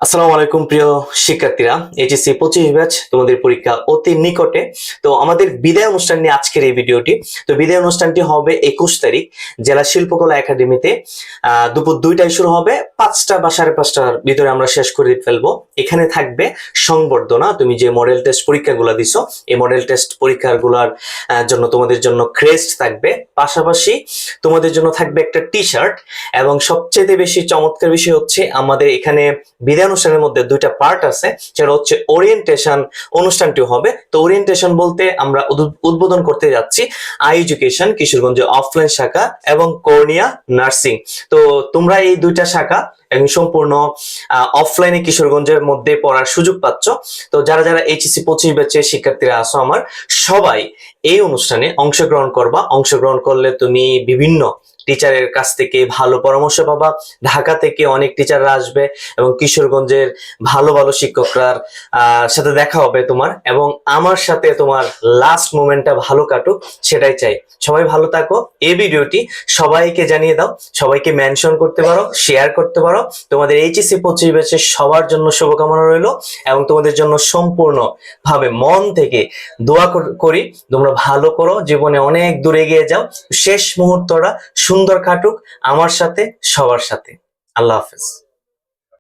আসসালামু আলাইকুম প্রিয় শিক্ষার্থীরা, এইচএসসি 25 ব্যাচ তোমাদের পরীক্ষা অতি নিকটে। তো আমাদের বিদায় অনুষ্ঠান নিয়ে আজকের এই ভিডিওটি। তো বিদায় অনুষ্ঠানটি হবে 21 তারিখ জেলা শিল্পকলা একাডেমিতে। দুপুর 2টায় শুরু হবে, 5টা বা 5:30টার ভিতরে আমরা শেষ করে ফেলবো। এখানে থাকবে সংবর্ধনা, তুমি যে মডেল টেস্ট পরীক্ষাগুলো দিছো এই মডেল টেস্ট পরীক্ষাগুলোর জন্য তোমাদের জন্য ক্রেস্ট থাকবে, পাশাপাশি তোমাদের জন্য থাকবে একটা টি শার্ট। এবং সবচেয়ে বেশি চমৎকার বিষয় হচ্ছে আমাদের এখানে বিদায় অনুষ্ঠানের মধ্যে দুইটা পার্ট আছে, সেটা হচ্ছে ওরিয়েন্টেশন অনুষ্ঠানটি হবে। তো ওরিয়েন্টেশন বলতে আমরা উদ্বোধন করতে যাচ্ছি আই এডুকেশন কিশোরগঞ্জের অফলাইন শাখা এবং কর্নিয়া নার্সিং। তো তোমরা এই দুইটা শাখা এবং সম্পূর্ণ অফলাইনে কিশোরগঞ্জের মধ্যে পড়ার সুযোগ পাচ্ছ। তো যারা যারা এইচএসসি 25 ব্যাচের শিক্ষার্থীরা আছো আমার, সবাই এই অনুষ্ঠানে অংশগ্রহণ করবা। অংশগ্রহণ করলে তুমি বিভিন্ন টিচারের কাছ থেকে ভালো পরামর্শ পাবা। ঢাকা থেকে অনেক টিচাররা আসবে এবং কিশোরগঞ্জের ভালো ভালো শিক্ষকরা সাথে দেখা হবে তোমার, এবং আমার সাথে তোমার লাস্ট মোমেন্টটা ভালো কাটুক, সেটাই চাই। সবাই ভালো থাকো। এই ভিডিওটি সবাইকে জানিয়ে দাও, সবাইকে মেনশন করতে পারো, শেয়ার করতে পারো। তোমাদের এইচএসসি 25 ব্যাচের সবার জন্য শুভকামনা রইল এবং তোমাদের জন্য সম্পূর্ণ ভাবে মন থেকে দোয়া করি তোমরা ভালো করো, জীবনে অনেক দূরে এগিয়ে যাও, শেষ মুহূর্তটা সুন্দর কাটুক আমার সাথে, সবার সাথে। আল্লাহ হাফেজ।